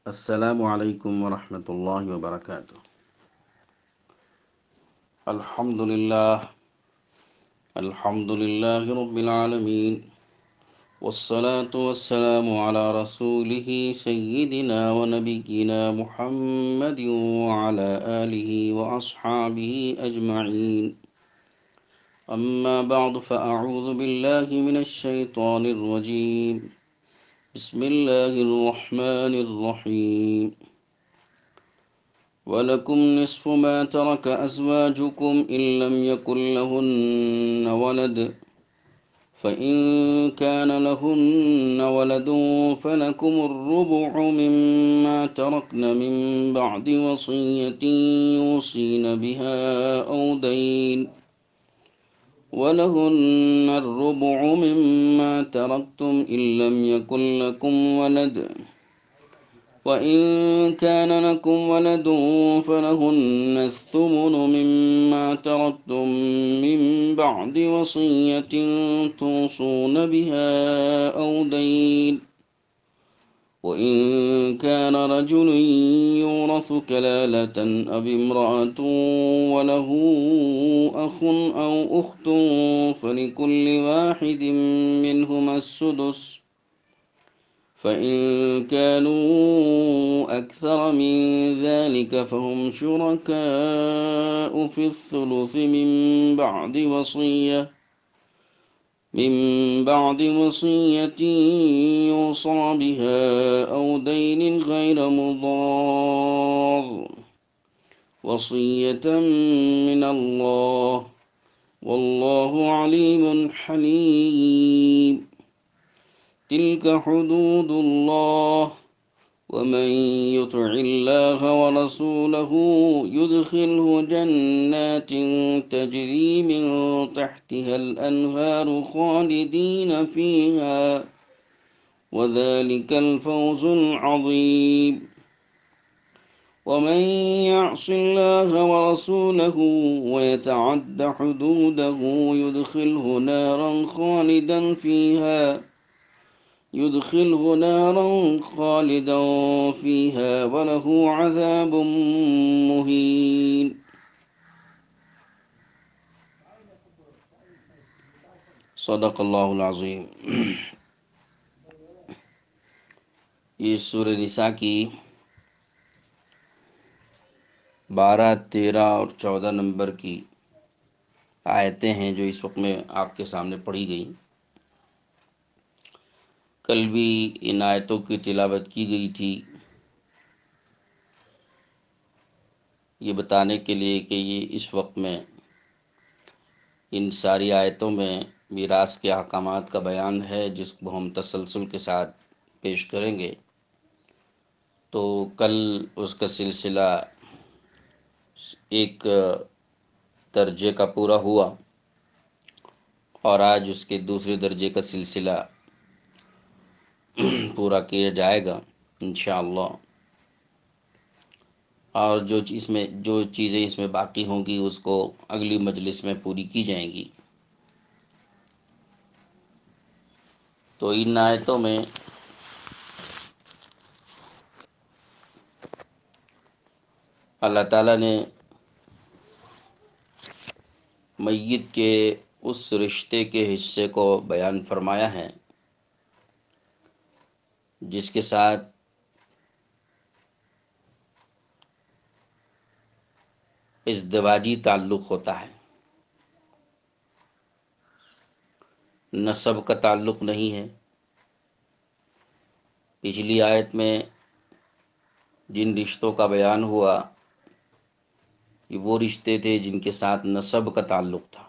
السلام علیکم ورحمۃ اللہ وبرکاتہ۔ الحمد للہ رب العالمین، والصلاة والسلام علی رسولہ سیدنا ونبینا محمد وعلی آلہ واصحابہ اجمعین، اما بعد فاعوذ باللہ من الشیطان الرجیم، بسم اللہ الرحمن الرحیم۔ وَلَكُمْ نِصْفُ مَا تَرَكَ أَزْوَاجُكُمْ إِن لَّمْ يَكُن لَّهُنَّ وَلَدٌ، فَإِن كَانَ لَهُنَّ وَلَدٌ فَلَكُمُ الرُّبُعُ مِمَّا تَرَكْنَ مِن بَعْدِ وَصِيَّةٍ يُوصِينَ بِهَا أَوْ دَيْنٍ، وَلَهُنَّ الرُّبُعُ مِمَّا تَرَكْتُمْ إِن لَّمْ يَكُن لَّكُمْ وَلَدٌ، وَإِن كَانَ لَكُمْ وَلَدٌ فَلَهُنَّ الثُّمُنُ مِمَّا تَرَكْتُم مِّن بَعْدِ وَصِيَّةٍ تُوصُونَ بِهَا أَوْ دَيْنٍ، وَإِن كَانَ رَجُلٌ يُورَثُ كَلَالَةً أَوِ امْرَأَةٌ وَلَهُ أَخٌ أَوْ أُخْتٌ فَلِكُلِّ وَاحِدٍ مِّنْهُمَا السُّدُسُ، فَإِن كَانُوا أَكْثَرَ مِن ذَلِكَ فَهُمْ شُرَكَاءُ فِي الثُّلُثِ مِن بَعْدِ وَصِيَّةٍ يُوصَىٰ بِهَا أَوْ دَيْنٍ غَيْرَ مُضَارٍّ، وَصِيَّةً مِّنَ اللَّهِ، وَاللَّهُ عَلِيمٌ حَلِيمٌ۔ تِلْكَ حُدُودُ اللَّهِ، وَمَن يُطِعِ اللَّهَ وَرَسُولَهُ يُدْخِلْهُ جَنَّاتٍ تَجْرِي مِن تَحْتِهَا الْأَنْهَارُ خَالِدِينَ فِيهَا، وَذَلِكَ الْفَوْزُ الْعَظِيمُ۔ وَمَن يَعْصِ اللَّهَ وَرَسُولَهُ وَيَتَعَدَّ حُدُودَهُ يُدْخِلْهُ نَارًا خَالِدًا فِيهَا وَلَهُ عَذَابٌ مُّهِينٌ۔ صدق اللہ العظیم۔ یہ سورہ نساء کی 12، 13 اور 14 نمبر کی آیتیں ہیں جو اس وقت میں آپ کے سامنے پڑھی گئیں۔ کل بھی ان آیتوں کی تلاوت کی گئی تھی، یہ بتانے کے لیے کہ یہ اس وقت میں ان ساری آیتوں میں میراث کے احکامات کا بیان ہے، جس کو ہم تسلسل کے ساتھ پیش کریں گے۔ تو کل اس کا سلسلہ ایک درجے کا پورا ہوا، اور آج اس کے دوسرے درجے کا سلسلہ پورا کیا جائے گا انشاءاللہ، اور جو چیزیں اس میں باقی ہوں گی اس کو اگلی مجلس میں پوری کی جائیں گی۔ تو ان آیتوں میں اللہ تعالیٰ نے میت کے اس رشتے کے حصے کو بیان فرمایا ہے جس کے ساتھ ازدواجی تعلق ہوتا ہے، نسب کا تعلق نہیں ہے۔ پچھلی آیت میں جن رشتوں کا بیان ہوا یہ وہ رشتے تھے جن کے ساتھ نسب کا تعلق تھا،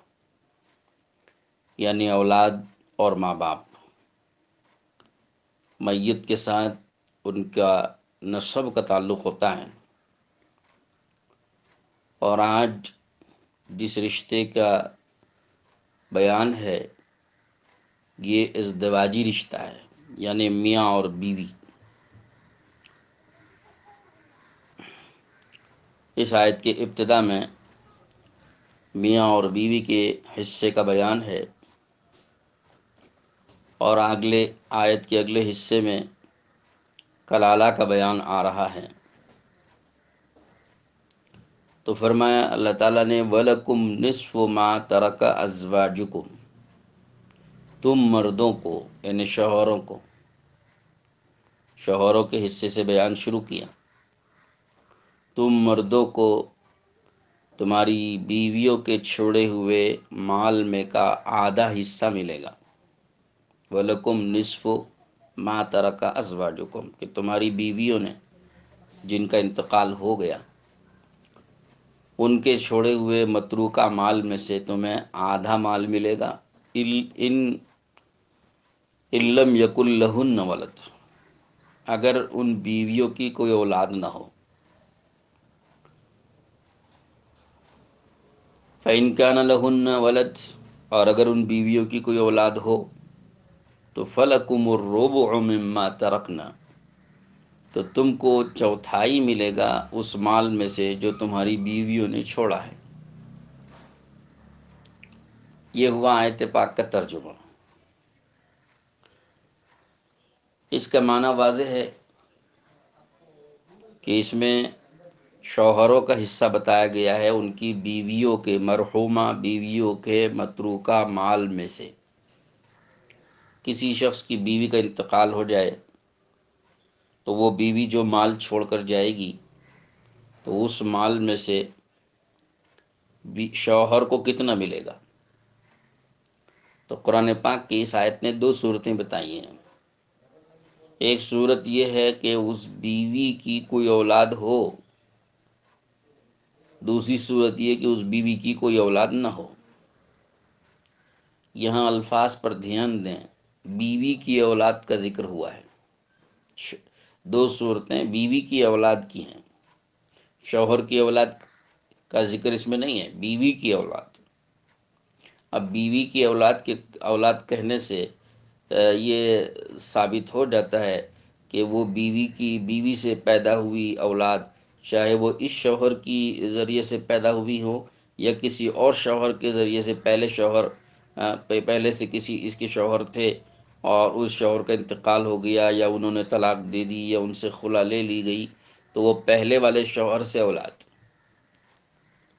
یعنی اولاد اور ماں باپ۔ میت کے ساتھ ان کا نسب کا تعلق ہوتا ہے، اور آج جس رشتے کا بیان ہے یہ ازدواجی رشتہ ہے، یعنی میاں اور بیوی۔ اس آیت کے ابتدا میں میاں اور بیوی کے حصے کا بیان ہے، اور اگلے آیت کے اگلے حصے میں کلالہ کا بیان آ رہا ہے، تو فرمایا اللہ تعالیٰ نے وَلَكُمْ نِصْفُ مَا تَرَكَ أَزْوَاجُكُمْ، تم مردوں کو یعنی شوہروں کے حصے سے بیان شروع کیا، تم مردوں کو تمہاری بیویوں کے چھوڑے ہوئے مال میں کا آدھا حصہ ملے گا۔ وَلَكُمْ نِصْفُ مَا تَرَكَ أَزْوَاجُكُمْ، کہ تمہاری بیویوں نے جن کا انتقال ہو گیا ان کے چھوڑے ہوئے متروکہ مال میں سے تمہیں آدھا مال ملے گا، ان لم یکن لہن ولد، اگر ان بیویوں کی کوئی اولاد نہ ہو۔ فَإِن كَانَ لَهُنَّ وَلَدٌ، اور اگر ان بیویوں کی کوئی اولاد ہو تو فَلَكُمُ الرُّبُعُ مِمَّا تَرَكْنَا، تو تم کو چوتھائی ملے گا اس مال میں سے جو تمہاری بیویوں نے چھوڑا ہے۔ یہ ہوا آیت پاک کا ترجمہ۔ اس کا معنی واضح ہے کہ اس میں شوہروں کا حصہ بتایا گیا ہے، ان کی بیویوں کے، مرحومہ بیویوں کے متروکہ مال میں سے کسی شخص کی بیوی کا انتقال ہو جائے تو وہ بیوی جو مال چھوڑ کر جائے گی تو اس مال میں سے شوہر کو کتنا ملے گا۔ تو قرآن پاک کی اس آیت نے دو صورتیں بتائی ہیں۔ ایک صورت یہ ہے کہ اس بیوی کی کوئی اولاد ہو، دوسری صورت یہ کہ اس بیوی کی کوئی اولاد نہ ہو۔ یہاں الفاظ پر دھیان دیں، بیوی کی اولاد کا ذکر ہوا ہے، دو صورتیں بیوی کی اولاد کی ہیں، شوہر کی اولاد کا ذکر اس میں نہیں ہے، بیوی کی اولاد۔ اب بیوی کی اولاد کہنے سے یہ ثابت ہو جاتا ہے کہ وہ بیوی سے پیدا ہوئی اولاد، چاہے وہ اس شوہر کی ذریعے سے پیدا ہوئی ہو یا کسی اور شوہر کے ذریعے سے، پہلے سے کسی اس کے شوہر تھے اور اس شوہر کا انتقال ہو گیا یا انہوں نے طلاق دے دی یا ان سے خلا لے لی گئی تو وہ پہلے والے شوہر سے اولاد،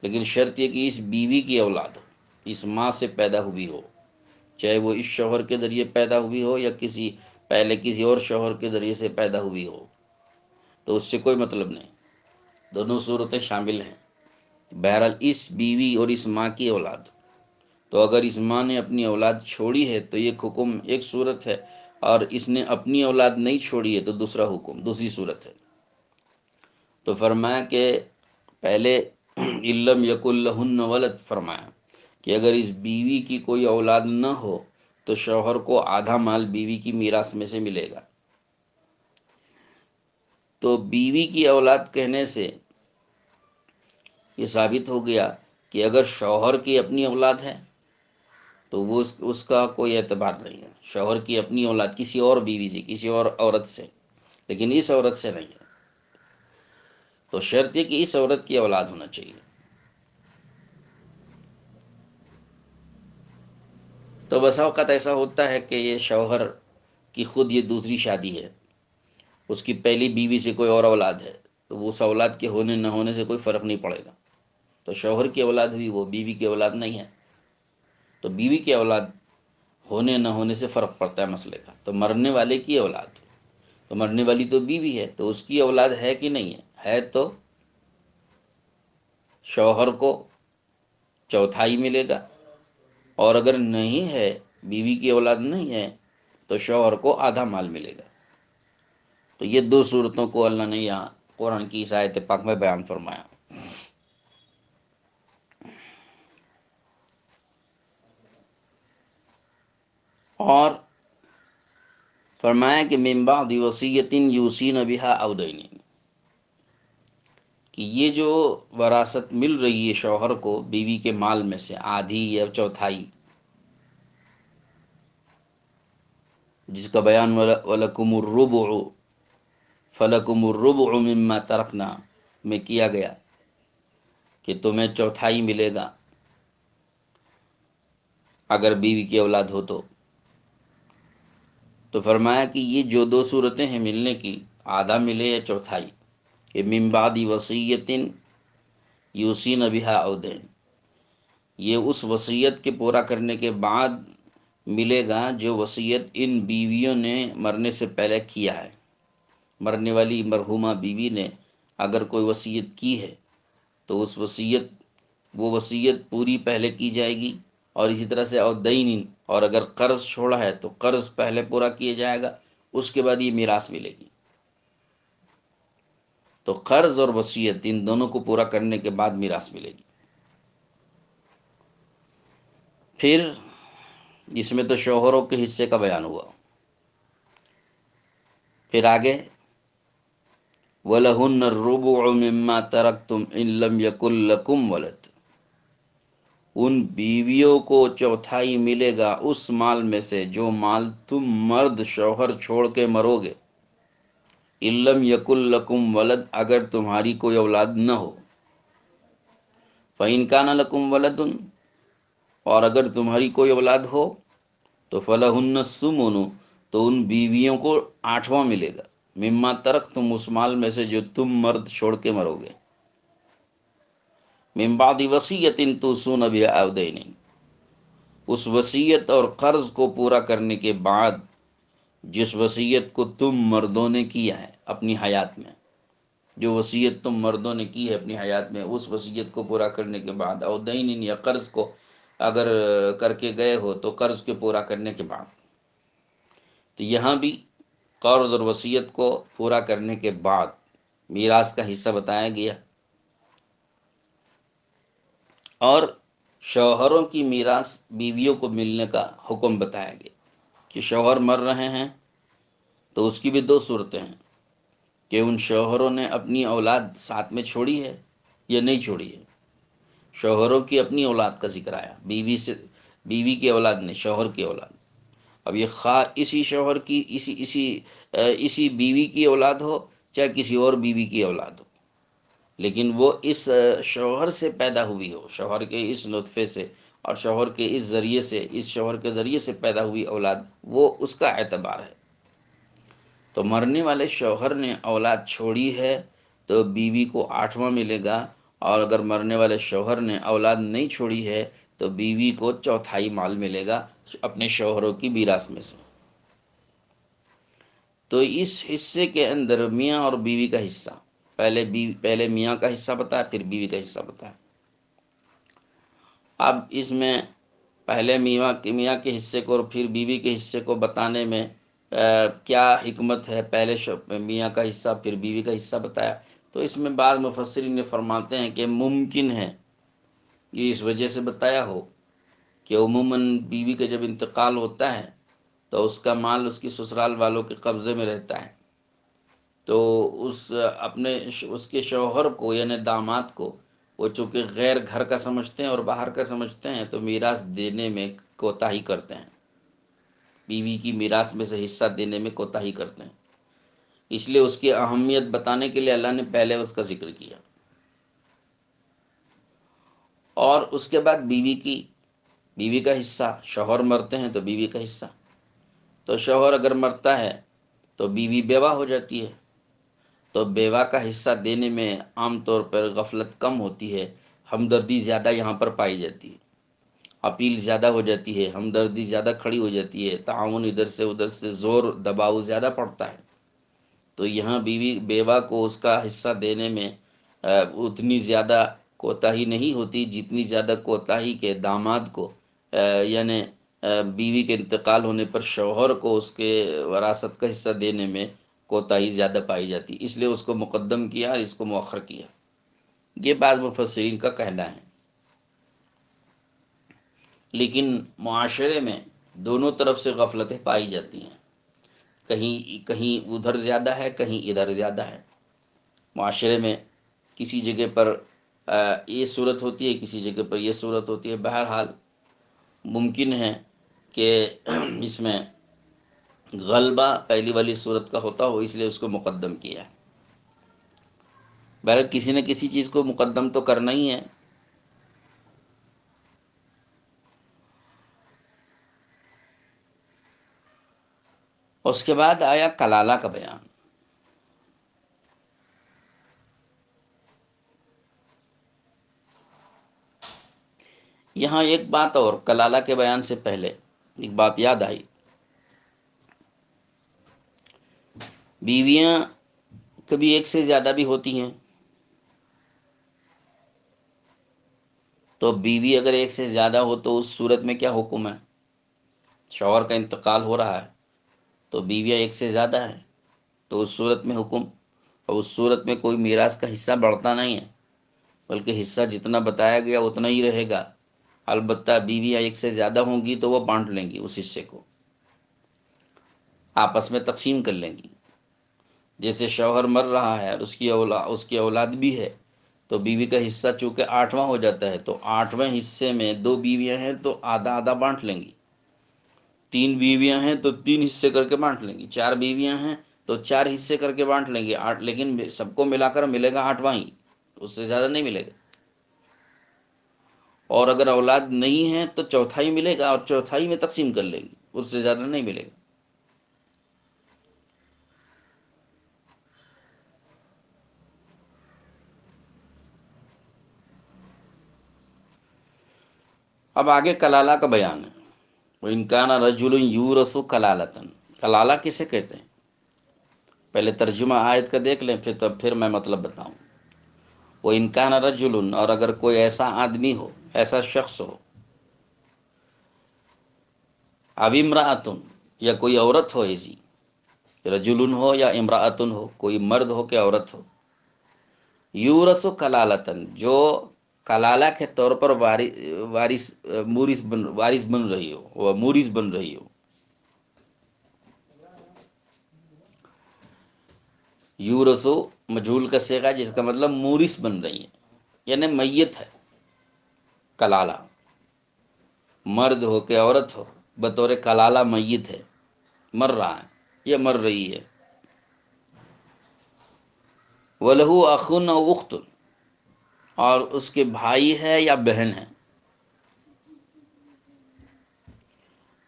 لیکن شرط یہ کہ اس بیوی کی اولاد اس ماں سے پیدا ہوئی ہو، چاہے وہ اس شوہر کے ذریعے پیدا ہوئی ہو یا کسی اور شوہر کے ذریعے سے پیدا ہوئی ہو، تو اس سے کوئی مطلب نہیں، دونوں صورتیں شامل ہیں۔ بہرحال اس بیوی اور اس ماں کی اولاد، تو اگر اس ماں نے اپنی اولاد چھوڑی ہے تو یہ حکم ایک صورت ہے، اور اس نے اپنی اولاد نہیں چھوڑی ہے تو دوسرا حکم، دوسری صورت ہے۔ تو فرمایا کہ پہلے علم یکن لہن ولد، فرمایا کہ اگر اس بیوی کی کوئی اولاد نہ ہو تو شوہر کو آدھا مال بیوی کی میراث میں سے ملے گا۔ تو بیوی کی اولاد کہنے سے یہ ثابت ہو گیا کہ اگر شوہر کی اپنی اولاد ہے تو وہ اس کا کوئی اعتبار نہیں ہے، شوہر کی اپنی اولاد کسی اور بیوی سے، کسی اور عورت سے، لیکن اس عورت سے نہیں ہے، تو شرط یہ کہ اس عورت کی اولاد ہونا چاہیے۔ تو بسا اوقات ایسا ہوتا ہے کہ یہ شوہر کی خود یہ دوسری شادی ہے، اس کی پہلی بیوی سے کوئی اور اولاد ہے، تو اس اولاد کے ہونے نہ ہونے سے کوئی فرق نہیں پڑے گا، تو شوہر کی اولاد ہوئی، وہ بیوی کی اولاد نہیں ہے، تو بیوی کی اولاد ہونے نہ ہونے سے فرق پڑتا ہے مسئلے کا۔ تو مرنے والے کی اولاد، تو مرنے والی تو بیوی ہے، تو اس کی اولاد ہے کہ نہیں ہے تو شوہر کو چوتھائی ملے گا، اور اگر نہیں ہے، بیوی کی اولاد نہیں ہے، تو شوہر کو آدھا مال ملے گا۔ تو یہ دو صورتوں کو اللہ نے یہاں قرآن کی اس آیت پاک میں بیان فرمایا۔ اور فرمایا کہ من بعد وصیۃ یوصین بہا او دین، کہ یہ جو وراثت مل رہی ہے شوہر کو بیوی کے مال میں سے آدھی یا چوتھائی، جس کا بیان وَلَكُمُ الرُّبُعُ فَلَكُمُ الرُّبُعُ مِمَّا تَرَكْنَا میں کیا گیا کہ تمہیں چوتھائی ملے گا اگر بیوی کی اولاد ہو تو فرمایا کہ یہ جو دو صورتیں ہیں ملنے کی، آدھا ملے یا چوتھائی، کہ من بعد وصیت یوصین بہا او دین، یہ اس وصیت کے پورا کرنے کے بعد ملے گا جو وصیت ان بیویوں نے مرنے سے پہلے کیا ہے۔ مرنے والی مرحومہ بیوی نے اگر کوئی وصیت کی ہے تو اس وہ وصیت پوری پہلے کی جائے گی، اور اسی طرح سے دین، اور اگر قرض چھوڑا ہے تو قرض پہلے پورا کیا جائے گا، اس کے بعد یہ میراث ملے گی۔ تو قرض اور وصیت ان دونوں کو پورا کرنے کے بعد میراث ملے گی۔ پھر اس میں تو شوہروں کے حصے کا بیان ہوا، پھر آگے وَلَهُنَّ الرُّبُعُ مِمَّا تَرَكْتُمْ إِن لَّمْ يَكُن لَّكُمْ وَلَدٌ، ان بیویوں کو چوتھائی ملے گا اس مال میں سے جو مال تم مرد شوہر چھوڑ کے مرو گے، إِن لَّمْ يَكُن لَّكُمْ وَلَد، اگر تمہاری کوئی اولاد نہ ہو، فَإِن كَانَ لَكُمْ وَلَدٌ، اور اگر تمہاری کوئی اولاد ہو تو فَلَهُنَّ الثُّمُنُ، تو ان بیویوں کو آٹھواں ملے گا، مما ترک تم، اس مال میں سے جو تم مرد چھوڑ کے مرو گے، من بعد وصیت توصون بہا او دین، اس وصیت اور قرض کو پورا کرنے کے بعد جس وصیت کو تم مردوں نے کیا ہے اپنی حیات میں، جو وصیت تم مردوں نے کی ہے اپنی حیات میں، اس وصیت کو پورا کرنے کے بعد، او دین، یا قرض کو اگر کر کے گئے ہو تو قرض کے پورا کرنے کے بعد۔ تو یہاں بھی قرض اور وصیت کو پورا کرنے کے بعد میراث کا حصہ بتایا گیا، اور شوہروں کی میراث بیویوں کو ملنے کا حکم بتایا گیا کہ شوہر مر رہے ہیں تو اس کی بھی دو صورتیں ہیں، کہ ان شوہروں نے اپنی اولاد ساتھ میں چھوڑی ہے یا نہیں چھوڑی ہے۔ شوہروں کی اپنی اولاد کا ذکر آیا، بیوی کی اولاد نہیں، شوہر کی اولاد۔ اب یہ خواہ اسی شوہر کی اسی بیوی کی اولاد ہو، چاہے کسی اور بیوی کی اولاد ہو، لیکن وہ اس شوہر سے پیدا ہوئی ہو، شوہر کے اس نطفے سے، اور شوہر کے اس ذریعے سے، اس شوہر کے ذریعے سے پیدا ہوئی اولاد، وہ اس کا اعتبار ہے۔ تو مرنے والے شوہر نے اولاد چھوڑی ہے تو بیوی کو آٹھواں ملے گا، اور اگر مرنے والے شوہر نے اولاد نہیں چھوڑی ہے تو بیوی کو چوتھائی مال ملے گا اپنے شوہروں کی میراث میں سے۔ تو اس حصے کے اندر میاں اور بیوی کا حصہ، پہلے میاں کا حصہ بتایا، پھر بیوی کا حصہ بتایا۔ اب اس میں پہلے میاں کے حصے کو اور پھر بیوی کے حصے کو بتانے میں کیا حکمت ہے، پہلے میاں کا حصہ پھر بیوی کا حصہ بتایا، تو اس میں بعض مفسرین نے فرماتے ہیں کہ ممکن ہے یہ اس وجہ سے بتایا ہو کہ عموماً بیوی کا جب انتقال ہوتا ہے تو اس کا مال اس کی سسرال والوں کے قبضے میں رہتا ہے، تو اس کے شوہر کو یعنی داماد کو وہ چونکہ غیر گھر کا سمجھتے ہیں اور باہر کا سمجھتے ہیں، تو میراث دینے میں کوتاہی کرتے ہیں، بیوی کی میراث میں سے حصہ دینے میں کوتاہی کرتے ہیں۔ اس لیے اس کی اہمیت بتانے کے لیے اللہ نے پہلے اس کا ذکر کیا، اور اس کے بعد بیوی کا حصہ، شوہر مرتے ہیں تو بیوی کا حصہ، تو شوہر اگر مرتا ہے تو بیوی بیوہ ہو جاتی ہے، تو بیوہ کا حصہ دینے میں عام طور پر غفلت کم ہوتی ہے، ہمدردی زیادہ یہاں پر پائی جاتی ہے، اپیل زیادہ ہو جاتی ہے، ہمدردی زیادہ کھڑی ہو جاتی ہے، تعاون ادھر سے زور دباؤ زیادہ پڑتا ہے۔ تو یہاں بیوہ کو اس کا حصہ دینے میں اتنی زیادہ کوتاہی نہیں ہوتی جتنی زیادہ کوتاہی کے داماد کو یعنی بیوی کے انتقال ہونے پر شوہر کو اس کے وراثت کا حصہ دینے میں کوتاہی زیادہ پائی جاتی، اس لیے اس کو مقدم کیا اور اس کو مؤخر کیا، یہ بعض مفسرین کا کہنا ہے۔ لیکن معاشرے میں دونوں طرف سے غفلتیں پائی جاتی ہیں، کہیں ادھر زیادہ ہے، کہیں ادھر زیادہ ہے، معاشرے میں کسی جگہ پر یہ صورت ہوتی ہے، کسی جگہ پر یہ صورت ہوتی ہے، بہرحال ممکن ہے کہ اس میں غلبہ پہلی والی صورت کا ہوتا ہو، اس لیے اس کو مقدم کیا ہے۔ بہرحال کسی نہ کسی چیز کو مقدم تو کرنا ہی ہے۔ اس کے بعد آیا کلالہ کا بیان، یہاں ایک بات اور کلالہ کے بیان سے پہلے ایک بات یاد آئی، بیویاں کبھی ایک سے زیادہ بھی ہوتی ہیں، تو بیوی اگر ایک سے زیادہ ہو تو اس صورت میں کیا حکم ہے؟ شوہر کا انتقال ہو رہا ہے تو بیویاں ایک سے زیادہ ہیں، تو اس صورت میں حکم، اور اس صورت میں کوئی میراث کا حصہ بڑھتا نہیں ہے، بلکہ حصہ جتنا بتایا گیا اتنا ہی رہے گا۔ البتہ بیویاں ایک سے زیادہ ہوں گی تو وہ بانٹ لیں گی، اس حصے کو آپس میں تقسیم کر لیں گی۔ جیسے شوہر مر رہا ہے اور اس کی اولاد بھی ہے، تو بیوی کا حصہ چونکہ 8واں ہو جاتا ہے، تو 8ویں حصے میں 2 بیویاں ہیں تو آدھا آدھا بانٹ لیں گی، 3 بیویاں ہیں تو 3 حصے کر کے بانٹ لیں گی، 4 بیویاں ہیں تو 4 حصے کر کے بانٹ لیں گے، لیکن سب کو ملا کر ملے گا 8واں ہی، اس سے زیادہ نہیں ملے گا۔ اور اگر اولاد نہیں ہے تو چوتھائی ملے گا، اور چوتھائی میں تقسیم کر لیں گی، اس سے زیادہ نہیں ملے گا۔ اب آگے کلالہ کا بیان ہے۔ وَإِنْ كَانَ رَجُلٌ يُورَثُ كَلَالَةً، کلالہ کسے کہتے ہیں؟ پہلے ترجمہ آیت کا دیکھ لیں، پھر میں مطلب بتاؤں۔ وَإِنْ كَانَ رَجُلٌ، اور اگر کوئی ایسا آدمی ہو، ایسا شخص ہو، اب امرأتن، یا کوئی عورت ہو، ایسی رجلن ہو یا امرأتن ہو، کوئی مرد ہو کہ عورت ہو، یورث کلالتن، جو کلالہ کے طور پر وارث بن رہی ہو، وہ مورث بن رہی ہو۔ یورثو مجہول کا صیغہ جس کا مطلب مورث بن رہی ہے، یعنی میت ہے کلالہ، مرد ہو کہ عورت ہو، بطور کلالہ میت ہے، مر رہا ہے یا مر رہی ہے۔ وَلَهُ أَخٌ أَوْ أُخْتٌ، اور اس کے بھائی ہے یا بہن ہے۔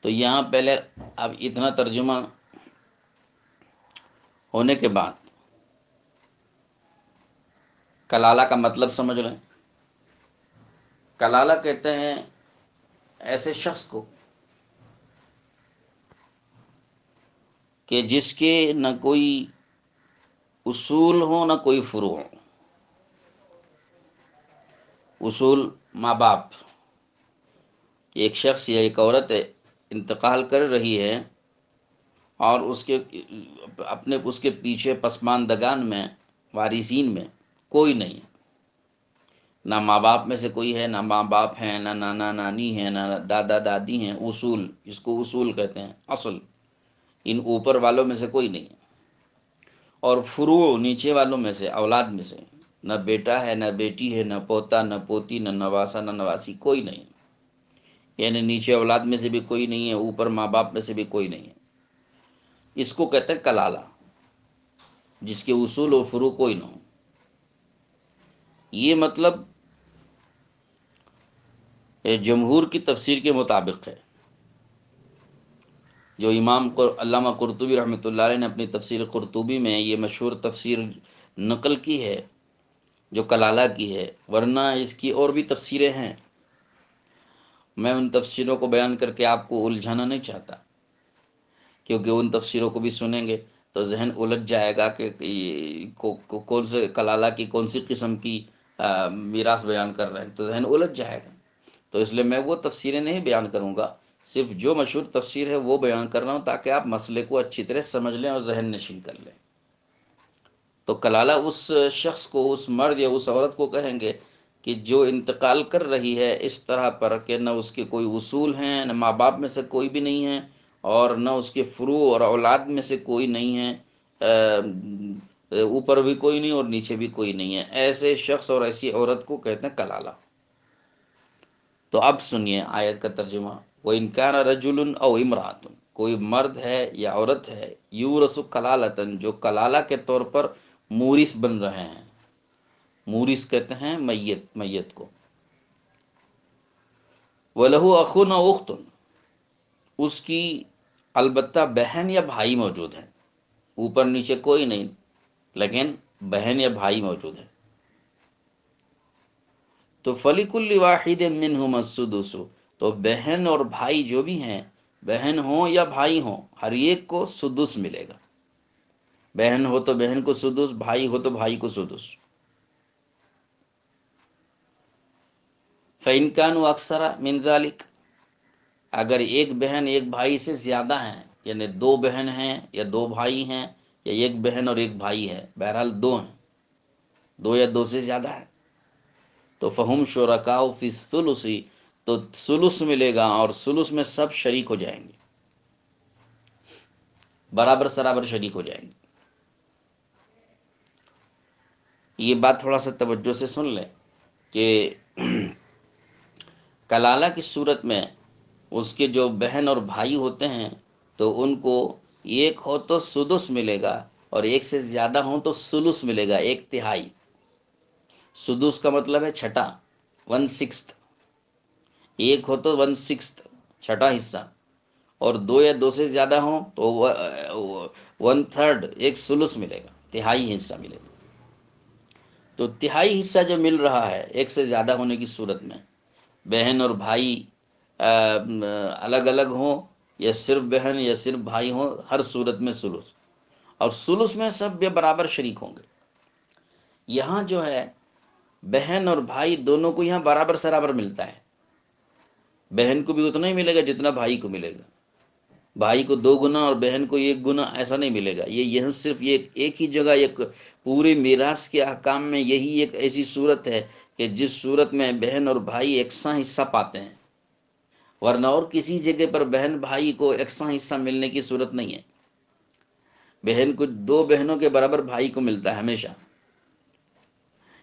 تو یہاں پہلے اب اتنا ترجمہ ہونے کے بعد کلالہ کا مطلب سمجھ لیں۔ کلالہ کہتے ہیں ایسے شخص کو کہ جس کے نہ کوئی اصول ہو نہ کوئی فروع ہو۔ اصول ماں باپ، ایک شخص یا ایک عورت ہے انتقال کر رہی ہے، اور اس کے پیچھے پسماندگان میں، وارثین میں کوئی نہیں ہے، نہ ماں باپ میں سے کوئی ہے، نہ ماں باپ ہیں، نہ نانا نانی ہیں، نہ دادا دادی ہیں، اصول جس کو اصول کہتے ہیں، اصل ان اوپر والوں میں سے کوئی نہیں ہے، اور فروع نیچے والوں میں سے، اولاد میں سے نہ بیٹا ہے، نہ بیٹی ہے، نہ پوتا، نہ پوتی، نہ نواسا، نہ نواسی، کوئی نہیں، یعنی نیچے اولاد میں سے بھی کوئی نہیں ہے، اوپر ماں باپ میں سے بھی کوئی نہیں ہے۔ اس کو کہتے ہیں کلالہ، جس کے اصول و فروع کوئی نہ ہو۔ یہ مطلب جمہور کی تفسیر کے مطابق ہے، جو امام کو علامہ قرطبی رحمۃ اللہ علیہ نے اپنی تفسیر قرطبی میں یہ مشہور تفسیر نقل کی ہے، جو کلالہ کی ہے، ورنہ اس کی اور بھی تفسیریں ہیں، میں ان تفسیروں کو بیان کر کے آپ کو الجھانا نہیں چاہتا، کیونکہ ان تفسیروں کو بھی سنیں گے تو ذہن الجھ جائے گا کہ کون سے کلالہ کی کون سی قسم کی میراث بیان کر رہے ہیں، تو ذہن الجھ جائے گا۔ تو اس لیے میں وہ تفسیریں نہیں بیان کروں گا، صرف جو مشہور تفسیر ہے وہ بیان کر رہا ہوں، تاکہ آپ مسئلے کو اچھی طرح سمجھ لیں اور ذہن نشین کر لیں۔ تو کلالہ اس شخص کو، اس مرد یا اس عورت کو کہیں گے کہ جو انتقال کر رہی ہے اس طرح پر کہ نہ اس کے کوئی اصول ہیں، نہ ماں باپ میں سے کوئی بھی نہیں ہے، اور نہ اس کے فروع اور اولاد میں سے کوئی نہیں ہے، اوپر بھی کوئی نہیں اور نیچے بھی کوئی نہیں ہے، ایسے شخص اور ایسی عورت کو کہتے ہیں کلالہ۔ تو اب سنیے آیت کا ترجمہ۔ وَإِنْ كَانَ رَجُلٌ أَوْ امْرَأَةٌ، کوئی مرد ہے یا عورت ہے، یورث کلالتن، جو کلالہ کے طور پر مورث بن رہے ہیں۔ مورث کہتے ہیں میت کو۔ وَلَهُ أَخٌ أَوْ أُخْتٌ، اس کی البتہ بہن یا بھائی موجود ہیں، اوپر نیچے کوئی نہیں، لیکن بہن یا بھائی موجود ہے۔ تو فَلِكُلِّ وَاحِدٍ مِّنْهُمَا السُّدُسُ، تو بہن اور بھائی جو بھی ہیں، بہن ہوں یا بھائی ہوں، ہر ایک کو سدس ملے گا۔ بہن ہو تو بہن کو سدس، بھائی ہو تو بھائی کو سدس۔ فَإِنْ كَانُوا أَكْثَرَ مِنْ ذَلِكَ، اگر ایک بہن ایک بھائی سے زیادہ ہیں، یعنی دو بہن ہیں یا دو بھائی ہیں، یا ایک بہن اور ایک بھائی ہے، بہرحال دو ہیں، دو یا دو سے زیادہ ہیں، تو فہم شرکاء فی الثلث، تو ثلث ملے گا، اور ثلث میں سب شریک ہو جائیں گے، برابر سرابر شریک ہو جائیں گے۔ یہ بات تھوڑا سا توجہ سے سن لیں کہ کلالہ کی صورت میں اس کے جو بہن اور بھائی ہوتے ہیں تو ان کو ایک ہو تو سدس ملے گا، اور ایک سے زیادہ ہوں تو ثلث ملے گا، ایک تہائی۔ سدس کا مطلب ہے چھٹا، 1/6، ایک ہو تو 1/6، چھٹا حصہ، اور دو یا دو سے زیادہ ہوں تو 1/3، ایک ثلث ملے گا، تہائی حصہ ملے گا۔ تو تہائی حصہ جو مل رہا ہے ایک سے زیادہ ہونے کی صورت میں، بہن اور بھائی الگ الگ ہوں یا صرف بہن یا صرف بھائی ہوں، ہر صورت میں ثلث، اور ثلث میں سب بے برابر شریک ہوں گے۔ یہاں جو ہے بہن اور بھائی دونوں کو یہاں برابر سرابر ملتا ہے، بہن کو بھی اتنا ہی ملے گا جتنا بھائی کو ملے گا، بھائی کو 2 گنا اور بہن کو 1 گنا ایسا نہیں ملے گا۔ یہ یہاں صرف یہ ایک ہی جگہ، ایک پورے میراث کے احکام میں یہی ایک ایسی صورت ہے کہ جس صورت میں بہن اور بھائی یکساں حصہ پاتے ہیں، ورنہ اور کسی جگہ پر بہن بھائی کو یکساں حصہ ملنے کی صورت نہیں ہے۔ بہن کو 2 بہنوں کے برابر بھائی کو ملتا ہے ہمیشہ،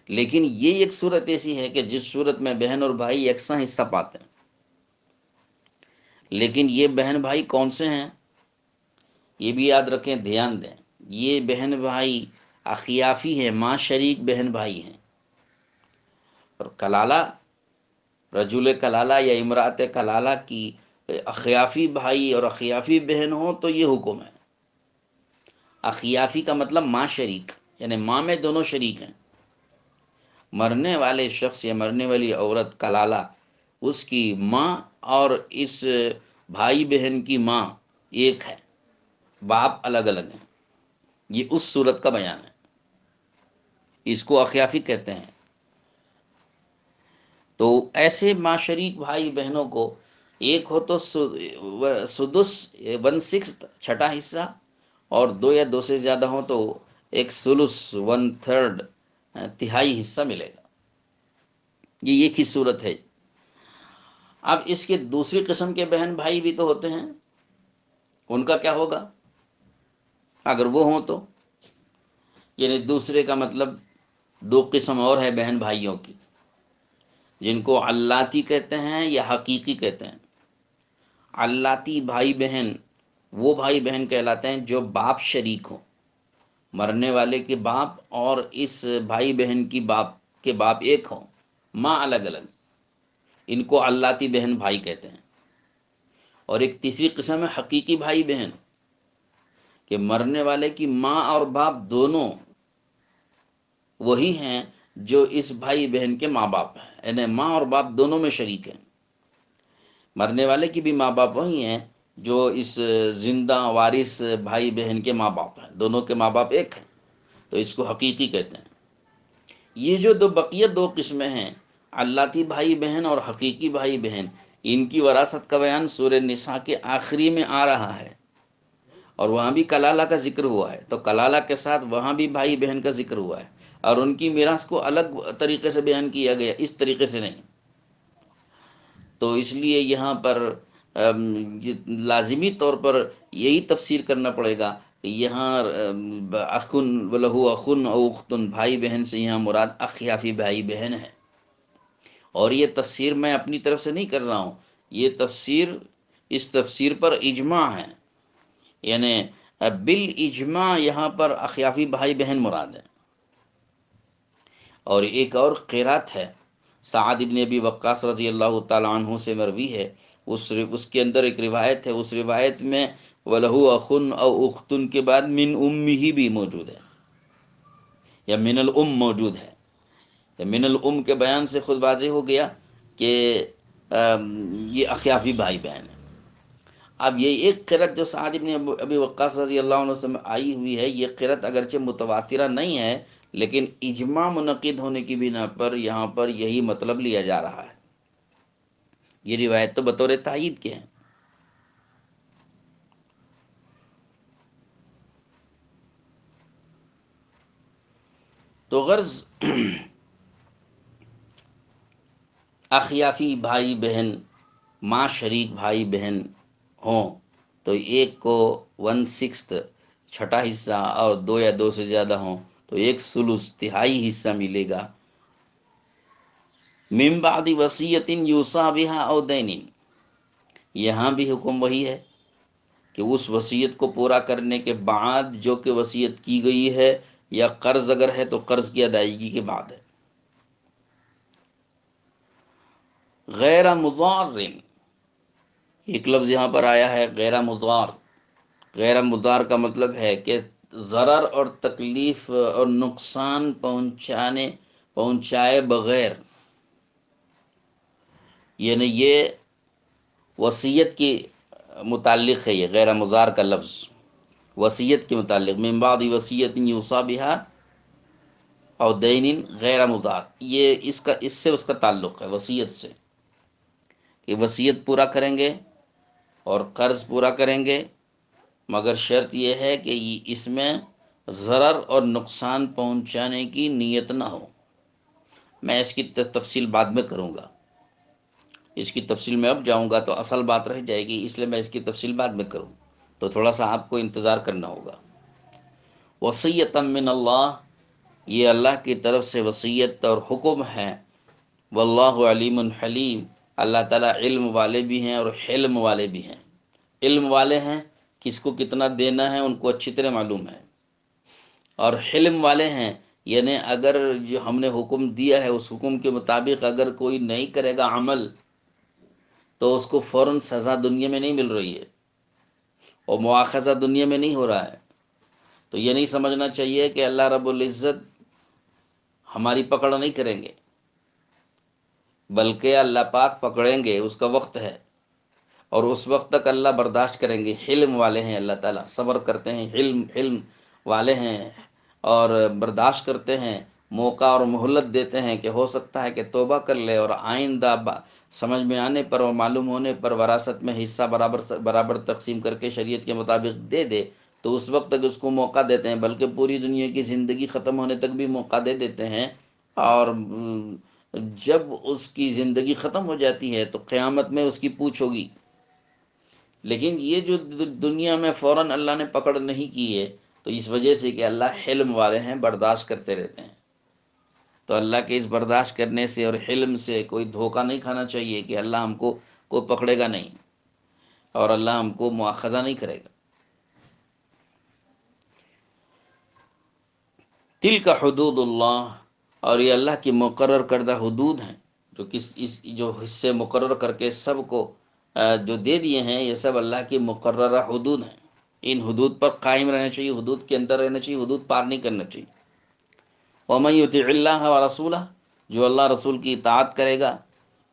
لیکن یہ ایک صورت ایسی ہے کہ جس صورت میں بہن اور بھائی یکساں حصہ پاتے ہیں۔ لیکن یہ بہن بھائی کون سے ہیں یہ بھی یاد رکھیں، دھیان دیں، یہ بہن بھائی اخیافی ہیں، ماں شریک بہن بھائی ہیں۔ اور کلالہ، رجل کلالہ یا امرات کلالہ کی اخیافی بھائی اور اخیافی بہن ہو تو یہ حکم ہے۔ اخیافی کا مطلب ماں شریک، یعنی ماں میں دونوں شریک ہیں۔ مرنے والے شخص یا مرنے والی عورت کلالہ، اس کی ماں اور اس بھائی بہن کی ماں ایک ہے، باپ الگ الگ ہیں۔ یہ اس صورت کا بیان ہے، اس کو اخیافی کہتے ہیں۔ تو ایسے ماں شریک بھائی بہنوں کو ایک ہو تو سدس، 1/6، چھٹا حصہ، اور 2 یا 2 سے زیادہ ہوں تو ایک ثلث، 1/3، تہائی حصہ ملے گا۔ یہ ایک ہی صورت ہے۔ اب اس کے دوسری قسم کے بہن بھائی بھی تو ہوتے ہیں، ان کا کیا ہوگا اگر وہ ہوں تو؟ یعنی دوسرے کا مطلب 2 قسم اور ہے بہن بھائیوں کی، جن کو علاتی کہتے ہیں یا حقیقی کہتے ہیں۔ علاتی بھائی بہن وہ بھائی بہن کہلاتے ہیں جو باپ شریک ہوں، مرنے والے کے باپ اور اس بھائی بہن کی باپ کے باپ ایک ہوں، ماں الگ الگ، ان کو علاتی بہن بھائی کہتے ہیں۔ اور ایک تیسری قسم ہے حقیقی بھائی بہن، کہ مرنے والے کی ماں اور باپ دونوں وہی ہیں جو اس بھائی بہن کے ماں باپ ہیں، یعنی ماں اور باپ دونوں میں شریک ہیں۔ مرنے والے کی بھی ماں باپ وہی ہیں جو اس زندہ وارث بھائی بہن کے ماں باپ ہیں، دونوں کے ماں باپ ایک ہیں، تو اس کو حقیقی کہتے ہیں۔ یہ جو بقیہ 2 قسمیں ہیں، علاتی بھائی بہن اور حقیقی بھائی بہن، ان کی وراثت کا بیان سورہ نساء کے آخری میں آ رہا ہے، اور وہاں بھی کلالہ کا ذکر ہوا ہے، تو کلالہ کے ساتھ وہاں بھی بھائی بہن کا ذکر ہوا ہے، اور ان کی میراث کو الگ طریقے سے بیان کیا گیا، اس طریقے سے نہیں۔ تو اس لیے یہاں پر لازمی طور پر یہی تفسیر کرنا پڑے گا کہ یہاں اخن ولہ اخن او اختن، بھائی بہن سے یہاں مراد اخیافی بھائی بہن ہے۔ اور یہ تفسیر میں اپنی طرف سے نہیں کر رہا ہوں، یہ تفسیر، اس تفسیر پر اجماع ہے، یعنی بالاجماع یہاں پر اخیافی بھائی بہن مراد ہے۔ اور ایک اور قرات ہے سعد ابن ابی وقاص رضی اللہ تعالیٰ عنہ سے مروی ہے، اس کے اندر ایک روایت ہے، اس روایت میں وَلَهُ أَخٌ أَوْ أُخْتٌ کے بعد من امہ بھی موجود ہے، یا من الام موجود ہے، من الام کے بیان سے خود واضح ہو گیا کہ یہ اخیافی بھائی بہن ہیں۔ اب یہ ایک قرت جو سعد بن ابی وقاص رضی اللہ عنہ سے آئی ہوئی ہے، یہ قرت اگرچہ متواترہ نہیں ہے، لیکن اجماع منعقد ہونے کی بنا پر یہاں پر یہی مطلب لیا جا رہا ہے۔ یہ روایت تو بطور تائید کے ہیں۔ تو غرض اخیافی بھائی بہن، ماں شریک بھائی بہن ہوں تو ایک کو 1/6 چھٹا حصہ، اور دو یا دو سے زیادہ ہوں تو ایک ثلث تہائی حصہ ملے گا۔ من بعد وصیت یوصی بها او دین، یہاں بھی حکم وہی ہے کہ اس وصیت کو پورا کرنے کے بعد جو کہ وصیت کی گئی ہے، یا قرض اگر ہے تو قرض کی ادائیگی کے بعد ہے۔ غیر مضار، ایک لفظ یہاں پر آیا ہے غیر مضار۔ غیر مضار کا مطلب ہے کہ ضرر اور تکلیف اور نقصان پہنچائے بغیر، یعنی یہ وصیت کی متعلق ہے، یہ غیر مضار کا لفظ وصیت کے متعلق۔ من بعد وصیت یوصی بها او دین غیر مضار، یہ اس سے اس کا تعلق ہے، وصیت سے، کہ وصیت پورا کریں گے اور قرض پورا کریں گے، مگر شرط یہ ہے کہ اس میں ضرر اور نقصان پہنچانے کی نیت نہ ہو۔ میں اس کی تفصیل بعد میں کروں گا، اس کی تفصیل میں اب جاؤں گا تو اصل بات رہ جائے گی، اس لیے میں اس کی تفصیل بعد میں کروں، تو تھوڑا سا آپ کو انتظار کرنا ہوگا۔ وصیۃ من اللہ، یہ اللہ کی طرف سے وصیت اور حکم ہے۔ واللہ علیم حلیم، اللہ تعالیٰ علم والے بھی ہیں اور حلم والے بھی ہیں۔ علم والے ہیں، کس کو کتنا دینا ہے ان کو اچھی طرح معلوم ہے، اور حلم والے ہیں، یعنی اگر جو ہم نے حکم دیا ہے اس حکم کے مطابق اگر کوئی نہیں کرے گا عمل تو اس کو فوراً سزا دنیا میں نہیں مل رہی ہے اور مواخذہ دنیا میں نہیں ہو رہا ہے۔ تو یہ نہیں سمجھنا چاہیے کہ اللہ رب العزت ہماری پکڑ نہیں کریں گے، بلکہ اللہ پاک پکڑیں گے، اس کا وقت ہے، اور اس وقت تک اللہ برداشت کریں گے۔ حلم والے ہیں اللہ تعالیٰ، صبر کرتے ہیں، حلم والے ہیں اور برداشت کرتے ہیں، موقع اور مہلت دیتے ہیں کہ ہو سکتا ہے کہ توبہ کر لے اور آئندہ سمجھ میں آنے پر اور معلوم ہونے پر وراثت میں حصہ برابر تقسیم کر کے شریعت کے مطابق دے دے، تو اس وقت تک اس کو موقع دیتے ہیں، بلکہ پوری دنیا کی زندگی ختم ہونے تک بھی موقع دے دیتے ہیں، اور جب اس کی زندگی ختم ہو جاتی ہے تو قیامت میں اس کی پوچھ ہوگی۔ لیکن یہ جو دنیا میں فوراً اللہ نے پکڑ نہیں کی ہے تو اس وجہ سے کہ اللہ حلم والے ہیں، برداشت کرتے رہتے ہیں۔ تو اللہ کے اس برداشت کرنے سے اور حلم سے کوئی دھوکہ نہیں کھانا چاہیے کہ اللہ ہم کو کوئی پکڑے گا نہیں اور اللہ ہم کو مواخذہ نہیں کرے گا۔ تلک حدود اللہ، اور یہ اللہ کی مقرر کردہ حدود ہیں، جو حصے مقرر کر کے سب کو جو دے دیے ہیں، یہ سب اللہ کی مقررہ حدود ہیں۔ ان حدود پر قائم رہنا چاہیے، حدود کے اندر رہنا چاہیے، حدود پار نہیں کرنا چاہیے۔ وَمَن يُطِعِ اللَّهَ وَرَسُولَهُ، جو اللہ رسول کی اطاعت کرے گا،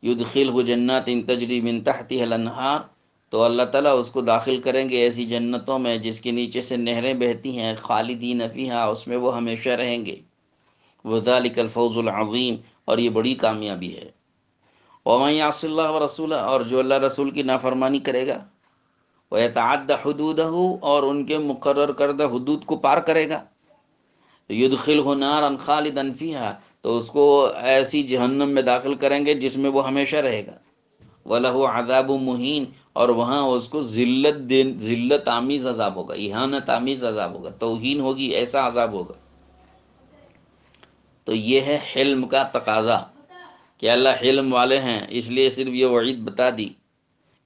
يُدْخِلْهُ جَنَّاتٍ تَجْرِي مِن تَحْتِهَا الْأَنْهَارُ، تو اللہ تعالیٰ اس کو داخل کریں گے ایسی جنتوں میں جس کے نیچے سے نہریں بہتی ہیں، خالدین فیہا، اس میں وہ ہمیشہ رہیں گے۔ وَذَلِكَ الْفَوْزُ الْعَظِيمُ، اور یہ بڑی کامیابی ہے۔ وَمَن يَعْصِ اللَّهَ وَرَسُولَهُ، اور جو اللہ رسول کی نافرمانی کرے گا، وَيَتَعَدَّ حُدُودَهُ، اور ان کے مقرر کردہ حدود کو پار کرے گا، يُدْخِلْهُ نَارًا خَالِدًا فِيهَا، تو اس کو ایسی جہنم میں داخل کریں گے جس میں وہ ہمیشہ رہے گا۔ وَلَهُ عَذَابٌ مُهِينٌ، اور وہاں اس کو ذلت آمیز عذاب ہوگا، اہانت آمیز عذاب ہوگا، توہین ہوگی، ایسا عذاب ہوگا۔ تو یہ ہے حلم کا تقاضا کہ اللہ حلم والے ہیں، اس لیے صرف یہ وعید بتا دی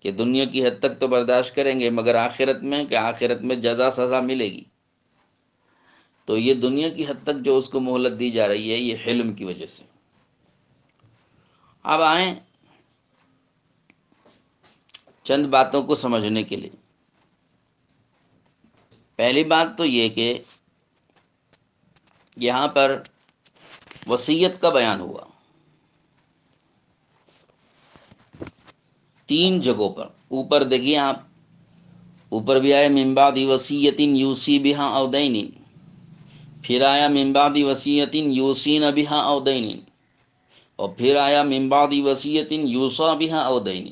کہ دنیا کی حد تک تو برداشت کریں گے، مگر آخرت میں، کہ آخرت میں جزا سزا ملے گی۔ تو یہ دنیا کی حد تک جو اس کو مہلت دی جا رہی ہے، یہ حلم کی وجہ سے۔ اب آئیں چند باتوں کو سمجھنے کے لیے۔ پہلی بات تو یہ کہ یہاں پر وصیت کا بیان ہوا 3 جگہوں پر۔ اوپر دیکھیے آپ، اوپر بھی آیا من بعد وصیت یوصی بہا او دین، پھر آیا من بعد وصیت یوصین بہا او دین، اور پھر آیا من بعد وصیت یوصی بہا او دین۔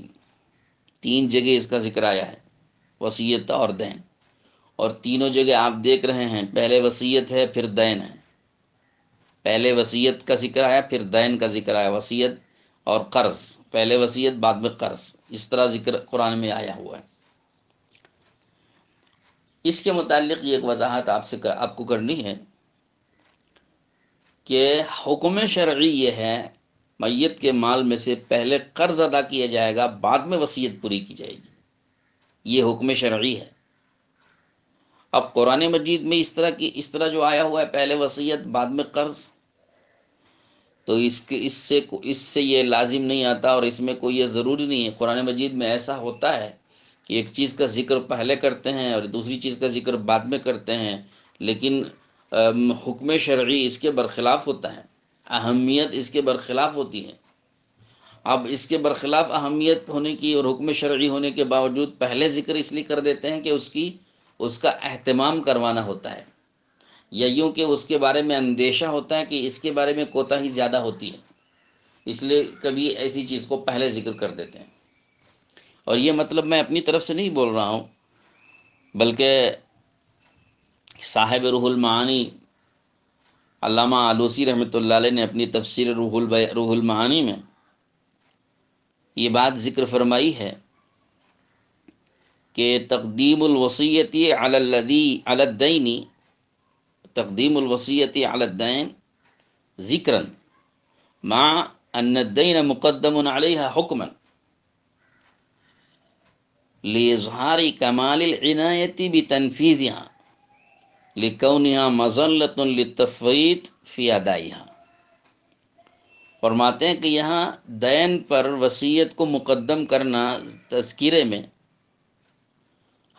3 جگہ اس کا ذکر آیا ہے، وصیت اور دین، اور تینوں جگہ آپ دیکھ رہے ہیں پہلے وصیت ہے پھر دین ہے۔ پہلے وصیت کا ذکر آیا پھر دین کا ذکر آیا، وصیت اور قرض، پہلے وصیت بعد میں قرض، اس طرح ذکر قرآن میں آیا ہوا ہے۔ اس کے متعلق یہ ایک وضاحت آپ کو کرنی ہے کہ حکم شرعی یہ ہے میت کے مال میں سے پہلے قرض ادا کیا جائے گا، بعد میں وصیت پوری کی جائے گی، یہ حکم شرعی ہے۔ اب قرآن مجید میں اس طرح جو آیا ہوا ہے پہلے وصیت بعد میں قرض، تو اس سے یہ لازم نہیں آتا، اور اس میں کوئی یہ ضروری نہیں ہے۔ قرآن مجید میں ایسا ہوتا ہے کہ ایک چیز کا ذکر پہلے کرتے ہیں اور دوسری چیز کا ذکر بعد میں کرتے ہیں، لیکن حکم شرعی اس کے برخلاف ہوتا ہے، اہمیت اس کے برخلاف ہوتی ہے۔ اب اس کے برخلاف اہمیت ہونے کی اور حکم شرعی ہونے کے باوجود پہلے ذکر اس لیے کر دیتے ہیں کہ اس کا اہتمام کروانا ہوتا ہے، یا یوں کہ اس کے بارے میں اندیشہ ہوتا ہے کہ اس کے بارے میں کوتاہی زیادہ ہوتی ہے، اس لیے کبھی ایسی چیز کو پہلے ذکر کر دیتے ہیں۔ اور یہ مطلب میں اپنی طرف سے نہیں بول رہا ہوں، بلکہ صاحب روح المعانی علامہ آلوسی رحمۃ اللہ علیہ نے اپنی تفسیر روح المعانی میں یہ بات ذکر فرمائی ہے کہ تقدیم الوصیت علی الدین، تقدیم الوصیت علی الدین ذکرا مع ان الدین مقدم علیہ حکما لإظہار کمال العنایت بتنفیذها لکونها مظلة للتفویت فی ادائها۔ فرماتے ہیں کہ یہاں دین پر وصیت کو مقدم کرنا تذکیرے میں،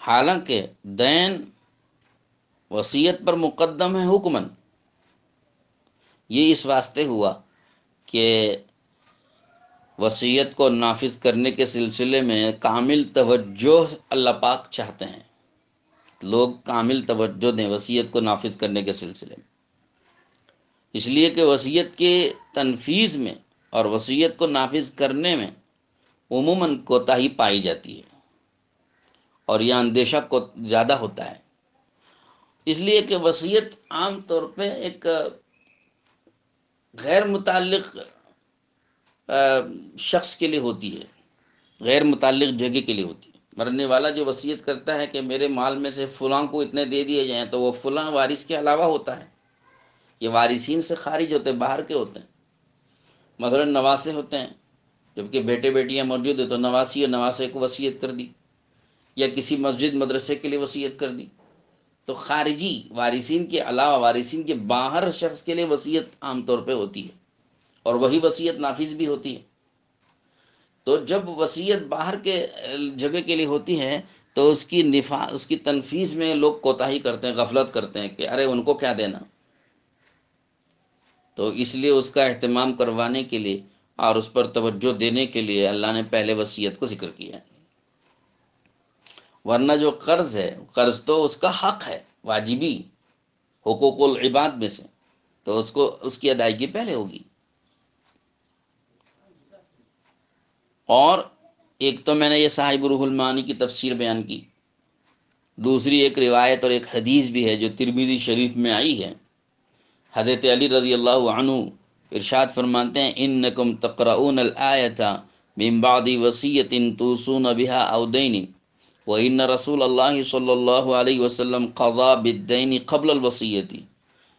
حالانکہ دین وصیت پر مقدم ہے حکمن، یہ اس واسطے ہوا کہ وصیت کو نافذ کرنے کے سلسلے میں کامل توجہ اللہ پاک چاہتے ہیں، لوگ کامل توجہ دیں وصیت کو نافذ کرنے کے سلسلے میں، اس لیے کہ وصیت کے تنفیذ میں اور وصیت کو نافذ کرنے میں عموماً کوتاہی پائی جاتی ہے، اور یہ اندیشہ کو زیادہ ہوتا ہے، اس لیے کہ وصیت عام طور پہ ایک غیر متعلق شخص کے لیے ہوتی ہے، غیر متعلق جگہ کے لیے ہوتی ہے۔ مرنے والا جو وصیت کرتا ہے کہ میرے مال میں سے فلاں کو اتنے دے دیے جائیں، تو وہ فلاں وارث کے علاوہ ہوتا ہے، یہ وارثین سے خارج ہوتے ہیں، باہر کے ہوتے ہیں۔ مثلا نواسے ہوتے ہیں، جبکہ بیٹے بیٹیاں موجود ہیں تو نواسی اور نواسے کو وصیت کر دی، یا کسی مسجد مدرسے کے لیے وصیت کر دی، تو خارجی وارثین کے علاوہ، وارثین کے باہر شخص کے لیے وصیت عام طور پہ ہوتی ہے، اور وہی وصیت نافذ بھی ہوتی ہے۔ تو جب وصیت باہر کے جگہ کے لیے ہوتی ہے تو اس کی تنفیذ میں لوگ کوتاہی کرتے ہیں، غفلت کرتے ہیں کہ ارے ان کو کیا دینا، تو اس لیے اس کا اہتمام کروانے کے لیے اور اس پر توجہ دینے کے لیے اللہ نے پہلے وصیت کو ذکر کیا ہے۔ ورنہ جو قرض ہے، قرض تو اس کا حق ہے واجبی حقوق العباد میں سے، تو اس کی ادائیگی پہلے ہوگی۔ اور ایک تو میں نے یہ صاحب روح المعانی کی تفسیر بیان کی، دوسری ایک روایت اور ایک حدیث بھی ہے جو ترمذی شریف میں آئی ہے۔ حضرت علی رضی اللہ عنہ ارشاد فرماتے ہیں انکم تقرؤون الآیۃ من بعد وصیۃ توصون بها او دین وان رسول اللہ صلی اللہ علیہ وسلم قضا بالدین قبل الوصیۃ۔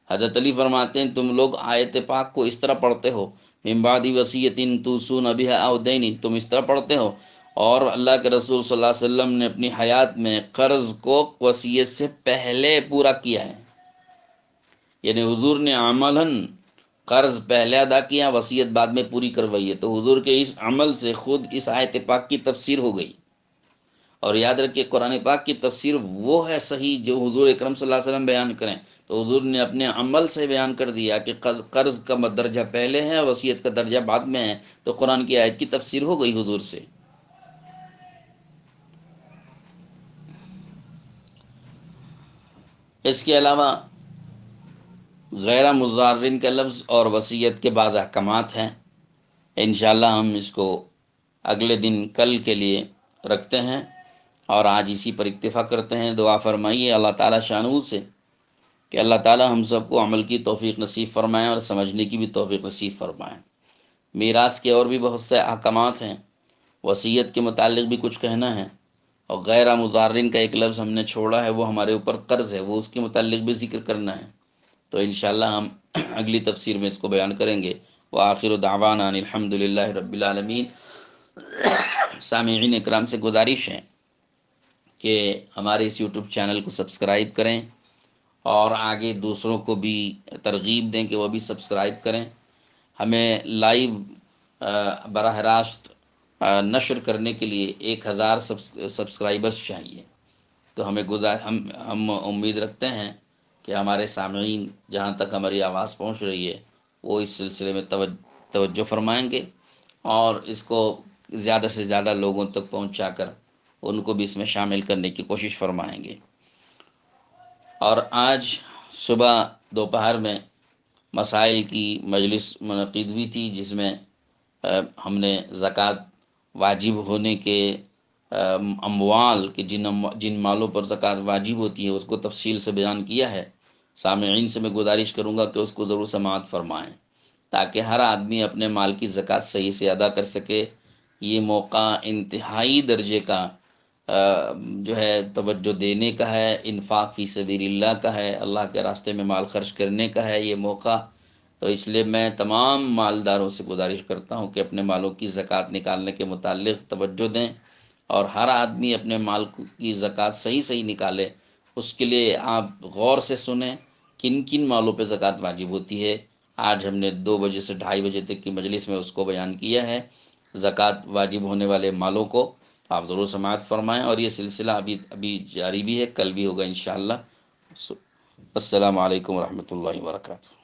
حضرت علی فرماتے ہیں تم لوگ آیت پاک کو اس طرح پڑھتے ہو، من بعد وصیۃ توصون بها او دین، تم اس طرح پڑھتے ہو، اور اللہ کے رسول صلی اللہ علیہ وسلم نے اپنی حیات میں قرض کو وصیت سے پہلے پورا کیا ہے، یعنی حضور نے عملاً قرض پہلے ادا کیا، وصیت بعد میں پوری کروائی ہے، تو حضور کے اس عمل سے خود اس آیت پاک کی تفسیر ہو گئی۔ اور یاد رکھیے قرآن پاک کی تفسیر وہ ہے صحیح جو حضور اکرم صلی اللہ علیہ وسلم بیان کریں، تو حضور نے اپنے عمل سے بیان کر دیا کہ قرض کا درجہ پہلے ہے اور وصیت کا درجہ بعد میں ہے، تو قرآن کی آیت کی تفسیر ہو گئی حضور سے۔ اس کے علاوہ غیر مضارین کا لفظ اور وصیت کے بعض احکامات ہیں، انشاءاللہ ہم اس کو اگلے دن کل کے لیے رکھتے ہیں، اور آج اسی پر اکتفا کرتے ہیں۔ دعا فرمائیے اللہ تعالیٰ شانہ سے کہ اللہ تعالیٰ ہم سب کو عمل کی توفیق نصیب فرمائیں اور سمجھنے کی بھی توفیق نصیب فرمائیں۔ میراث کے اور بھی بہت سے احکامات ہیں، وصیت کے متعلق بھی کچھ کہنا ہے، اور غیر مضارین کا ایک لفظ ہم نے چھوڑا ہے، وہ ہمارے اوپر قرض ہے، وہ اس کے متعلق بھی ذکر کرنا ہے، تو انشاءاللہ ہم اگلی تفسیر میں اس کو بیان کریں گے۔ وآخر دعوانا ان الحمد للہ رب العالمین۔ سامعین اکرام سے گزارش ہے کہ ہمارے اس یوٹیوب چینل کو سبسکرائب کریں اور آگے دوسروں کو بھی ترغیب دیں کہ وہ بھی سبسکرائب کریں۔ ہمیں لائیو براہ راست نشر کرنے کے لیے 1000 سبسکرائبرز چاہیے، تو ہم امید رکھتے ہیں کہ ہمارے سامعین جہاں تک ہماری آواز پہنچ رہی ہے وہ اس سلسلے میں توجہ فرمائیں گے، اور اس کو زیادہ سے زیادہ لوگوں تک پہنچا کر ان کو بھی اس میں شامل کرنے کی کوشش فرمائیں گے۔ اور آج صبح دوپہر میں مسائل کی مجلس منعقد ہوئی تھی، جس میں ہم نے زکوٰۃ واجب ہونے کے اموال کے جن مالوں پر زکوٰۃ واجب ہوتی ہے اس کو تفصیل سے بیان کیا ہے۔ سامعین سے میں گزارش کروں گا کہ اس کو ضرور سماعت فرمائیں تاکہ ہر آدمی اپنے مال کی زکوٰۃ صحیح سے ادا کر سکے۔ یہ موقع انتہائی درجے کا جو ہے توجہ دینے کا ہے، انفاق فی سبیل اللہ کا ہے، اللہ کے راستے میں مال خرچ کرنے کا ہے یہ موقع، تو اس لیے میں تمام مالداروں سے گزارش کرتا ہوں کہ اپنے مالوں کی زکوٰۃ نکالنے کے متعلق توجہ دیں، اور ہر آدمی اپنے مال کی زکوٰۃ صحیح نکالے۔ اس کے لیے آپ غور سے سنیں کن کن مالوں پہ زکوٰۃ واجب ہوتی ہے۔ آج ہم نے 2 بجے سے 2:30 بجے تک کی مجلس میں اس کو بیان کیا ہے، زکوٰۃ واجب ہونے والے مالوں کو آپ ضرور سماعت فرمائیں، اور یہ سلسلہ ابھی جاری بھی ہے، کل بھی ہوگا انشاءاللہ۔ السلام علیکم ورحمۃ اللہ وبرکاتہ۔